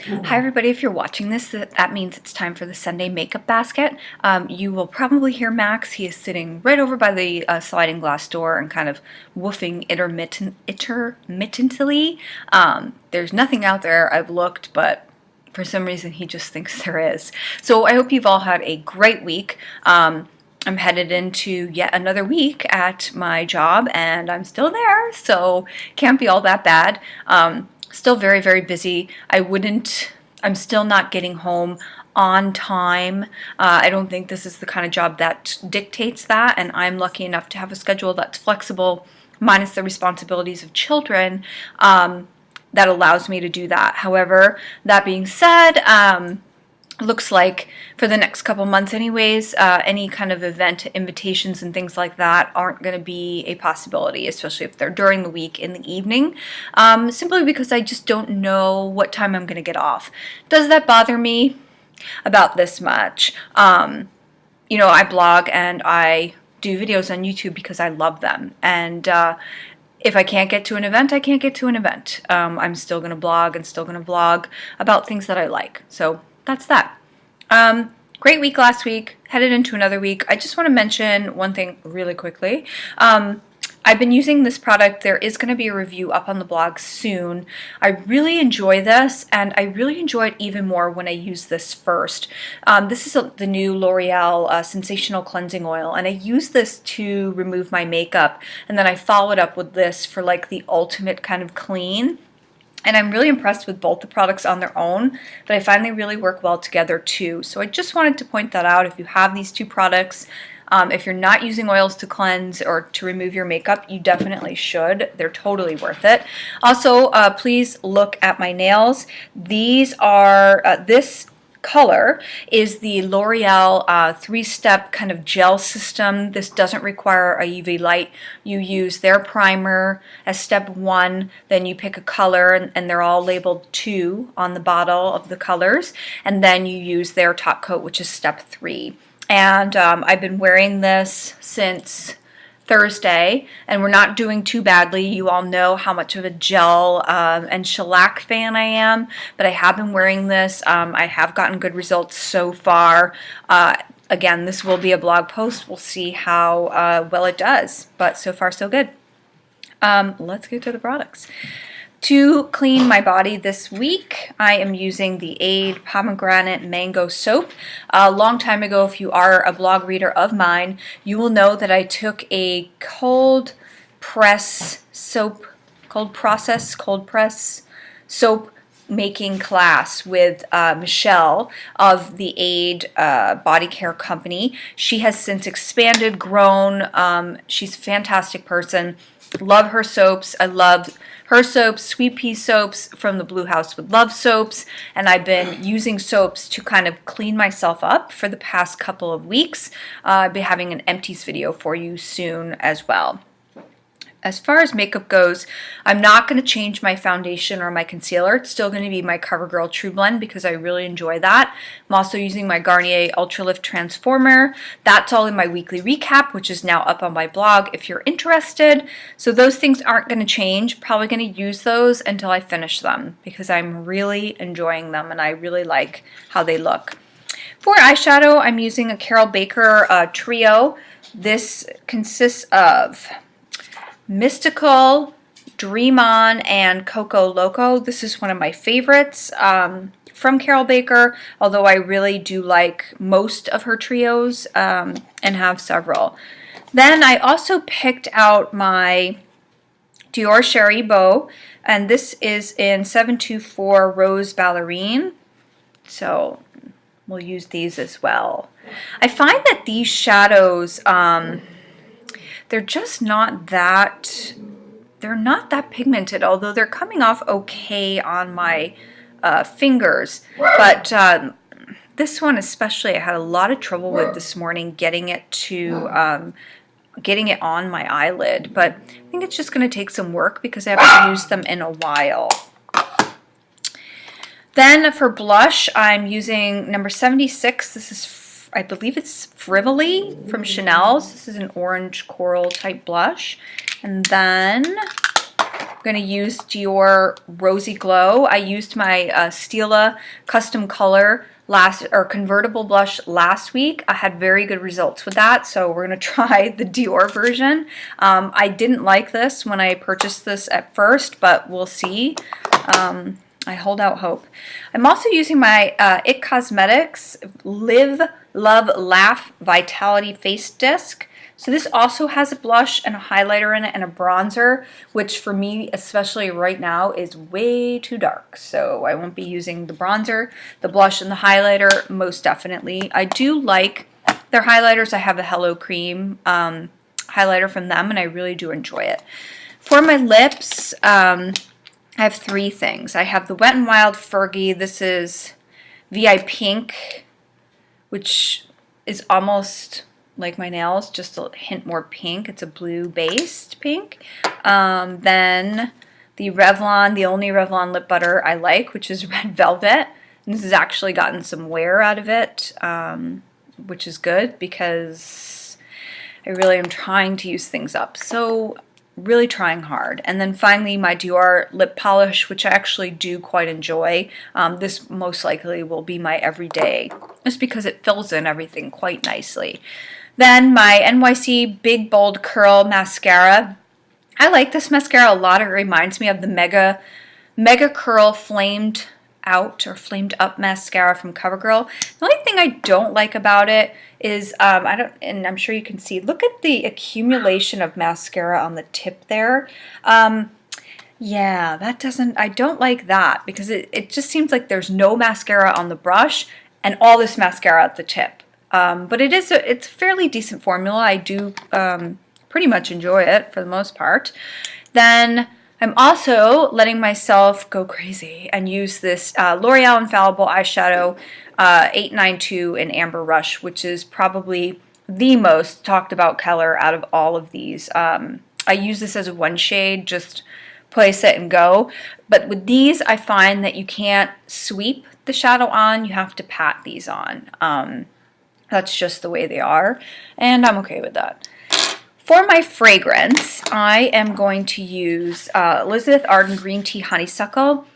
Hi everybody, if you're watching this, that means it's time for the Sunday makeup basket. You will probably hear Max. He is sitting right over by the sliding glass door and kind of woofing intermittently. There's nothing out there. I've looked, but for some reason he just thinks there is. So I hope you've all had a great week. I'm headed into yet another week at my job and I'm still there, so can't be all that bad. Still very, very busy. I'm still not getting home on time. I don't think this is the kind of job that dictates that, and I'm lucky enough to have a schedule that's flexible, minus the responsibilities of children, that allows me to do that. However, that being said, looks like for the next couple months anyways, any kind of event invitations and things like that aren't going to be a possibility, especially if they're during the week in the evening, simply because I just don't know what time I'm going to get off. Does that bother me? About this much. You know, I blog and I do videos on YouTube because I love them, and if I can't get to an event, I can't get to an event. I'm still going to blog and still going to vlog about things that I like. So that's that. Great week last week, headed into another week. I just want to mention one thing really quickly. I've been using this product. There is going to be a review up on the blog soon. I really enjoy this, and I really enjoy it even more when I use this first. This is the new L'Oreal Sensational Cleansing Oil, and I use this to remove my makeup, and then I follow it up with this for like the ultimate kind of clean. And I'm really impressed with both the products on their own, but I find they really work well together too. So I just wanted to point that out. If you have these two products, if you're not using oils to cleanse or to remove your makeup, you definitely should. They're totally worth it. Also, please look at my nails. These are, this color is the L'Oreal three-step kind of gel system. This doesn't require a UV light. You use their primer as step 1, then you pick a color, and they're all labeled 2 on the bottle of the colors, and then you use their top coat, which is step 3. And I've been wearing this since Thursday, and we're not doing too badly. You all know how much of a gel and shellac fan I am, but I have been wearing this. I have gotten good results so far. Again, this will be a blog post. We'll see how well it does, but so far so good. Let's get to the products. To clean my body this week, I am using the Aide Pomegranate Mango Soap. A long time ago, if you are a blog reader of mine, you will know that I took a cold press soap making class with Marcelle of the Aide bodycare company. She has since expanded, grown. She's a fantastic person. Love her soaps. I love her soaps, Sweet Pea soaps from the Blue House with Love soaps, and I've been using soaps to kind of clean myself up for the past couple of weeks. I'll be having an empties video for you soon as well. As far as makeup goes, I'm not going to change my foundation or my concealer. It's still going to be my CoverGirl trublend because I really enjoy that. I'm also using my Garnier Ultra Lift Transformer. That's all in my weekly recap, which is now up on my blog if you're interested. So those things aren't going to change. Probably going to use those until I finish them because I'm really enjoying them and I really like how they look. For eyeshadow, I'm using a Carol Baker trio. This consists of Mystical, Dream On, and Coco Loco. This is one of my favorites from Carol Baker, although I really do like most of her trios and have several. Then I also picked out my Dior Cherie Bow, and this is in 724 Rose Ballerine. So we'll use these as well. I find that these shadows, they're just not that, they're not that pigmented, although they're coming off okay on my fingers. But this one especially, I had a lot of trouble with this morning getting it to, getting it on my eyelid. But I think it's just going to take some work because I haven't used them in a while. Then for blush, I'm using number 76. This is I believe it's Frivole from Chanel's. This is an orange coral type blush. And then I'm going to use Dior Rosy Glow. I used my Stila Custom Color convertible blush last week. I had very good results with that, so we're going to try the Dior version. I didn't like this when I purchased this at first, but we'll see. I hold out hope. I'm also using my It Cosmetics Live, Love, Laugh Vitality Face Disc. So this also has a blush and a highlighter in it and a bronzer, which for me, especially right now, is way too dark. So I won't be using the bronzer, the blush, and the highlighter, most definitely. I do like their highlighters. I have a Hello Cream highlighter from them, and I really do enjoy it. For my lips, I have three things. I have the Wet n Wild Fergie. This is VI Pink, which is almost like my nails, just a hint more pink. It's a blue-based pink. Then the Revlon, the only Revlon lip butter I like, which is Red Velvet. And this has actually gotten some wear out of it, which is good because I really am trying to use things up. So really trying hard. And then finally my Dior lip polish, which I actually do quite enjoy. This most likely will be my everyday, just because it fills in everything quite nicely. Then my NYC Big Bold Curl Mascara. I like this mascara a lot. It reminds me of the Mega Curl Flamed Out or Flamed Up mascara from CoverGirl. The only thing I don't like about it is, and I'm sure you can see, look at the accumulation of mascara on the tip there. Yeah, I don't like that because it just seems like there's no mascara on the brush and all this mascara at the tip. But it's a fairly decent formula. I do pretty much enjoy it for the most part. Then I'm also letting myself go crazy and use this L'Oreal Infallible eyeshadow 892 in Amber Rush, which is probably the most talked about color out of all of these. I use this as a one shade, just place it and go. But with these, I find that you can't sweep the shadow on. You have to pat these on. That's just the way they are, and I'm okay with that. For my fragrance, I am going to use Elizabeth Arden Green Tea Honeysuckle.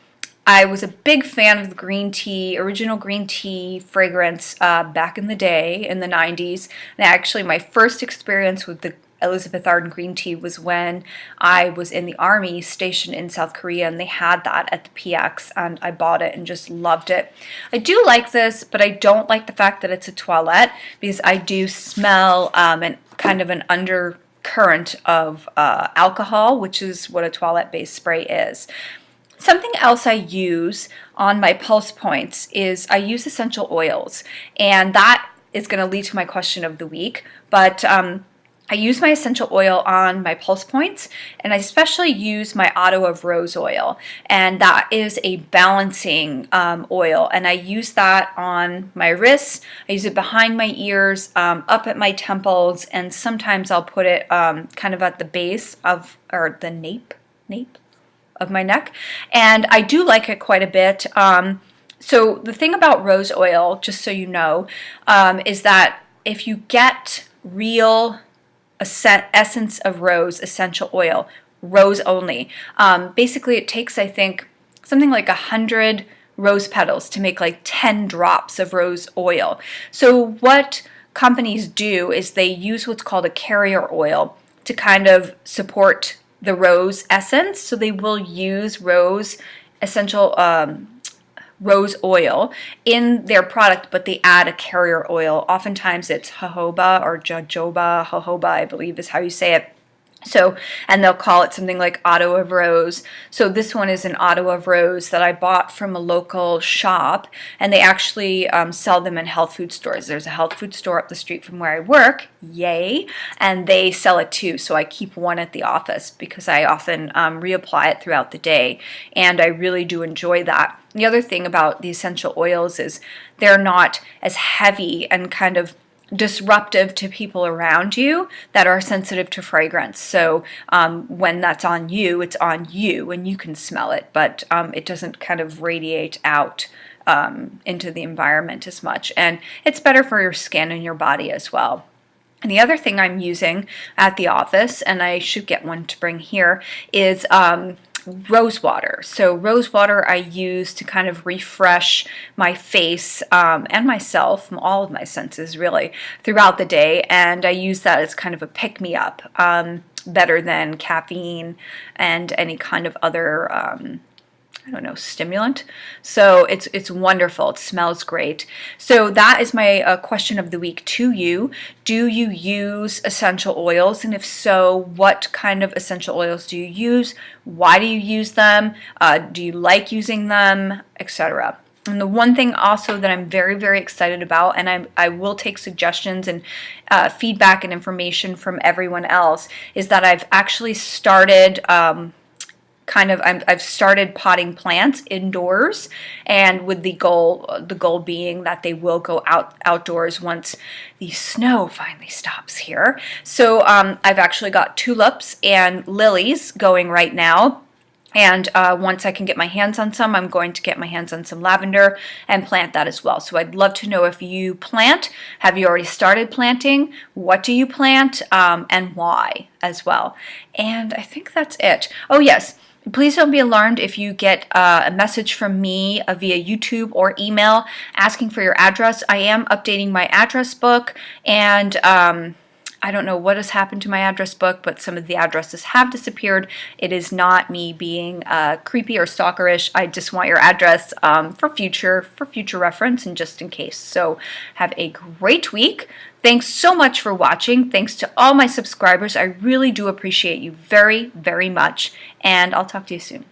I was a big fan of the original green tea fragrance back in the day, in the 90s. And actually, my first experience with the Elizabeth Arden green tea was when I was in the army stationed in South Korea, and they had that at the PX, and I bought it and just loved it. I do like this, but I don't like the fact that it's a toilette, because I do smell kind of an undercurrent of alcohol, which is what a toilette-based spray is. Something else I use on my pulse points is I use essential oils, and that is going to lead to my question of the week, but I use my essential oil on my pulse points, and I especially use my Otto of Rose oil, and that is a balancing oil, and I use that on my wrists. I use it behind my ears, up at my temples, and sometimes I'll put it kind of at the base of, or the nape of my neck, and I do like it quite a bit. So the thing about rose oil, just so you know, is that if you get real essence of rose essential oil, rose only. Basically, it takes, I think, something like 100 rose petals to make like 10 drops of rose oil. So what companies do is they use what's called a carrier oil to kind of support the rose essence. So they will use rose essential rose oil in their product, but they add a carrier oil. Oftentimes it's jojoba or jojoba, I believe is how you say it. So, and they'll call it something like Otto of Rose. So this one is an Otto of Rose that I bought from a local shop, and they actually sell them in health food stores. There's a health food store up the street from where I work, yay, and they sell it too. So I keep one at the office because I often reapply it throughout the day, and I really do enjoy that. The other thing about the essential oils is they're not as heavy and kind of disruptive to people around you that are sensitive to fragrance. So when that's on you, it's on you and you can smell it, but it doesn't kind of radiate out into the environment as much. And it's better for your skin and your body as well. And the other thing I'm using at the office, and I should get one to bring here, is rose water. So rose water I use to kind of refresh my face and myself, all of my senses really, throughout the day, and I use that as kind of a pick-me-up, better than caffeine and any kind of other I don't know, stimulant. So it's wonderful. It smells great. So that is my question of the week to you. Do you use essential oils? And if so, what kind of essential oils do you use? Why do you use them? Do you like using them, etc.? And the one thing also that I'm very, very excited about, and I will take suggestions and feedback and information from everyone else, is that I've actually started I've started potting plants indoors, and with the goal being that they will go outdoors once the snow finally stops here. So I've actually got tulips and lilies going right now. And once I can get my hands on some, I'm going to get my hands on some lavender and plant that as well. So I'd love to know if you plant. Have you already started planting? What do you plant? And why as well? And I think that's it. Oh, yes. Please don't be alarmed if you get a message from me via YouTube or email asking for your address. I am updating my address book, and I don't know what has happened to my address book, but some of the addresses have disappeared. It is not me being creepy or stalkerish. I just want your address for future reference and just in case. So have a great week. Thanks so much for watching. Thanks to all my subscribers. I really do appreciate you very, very much. And I'll talk to you soon.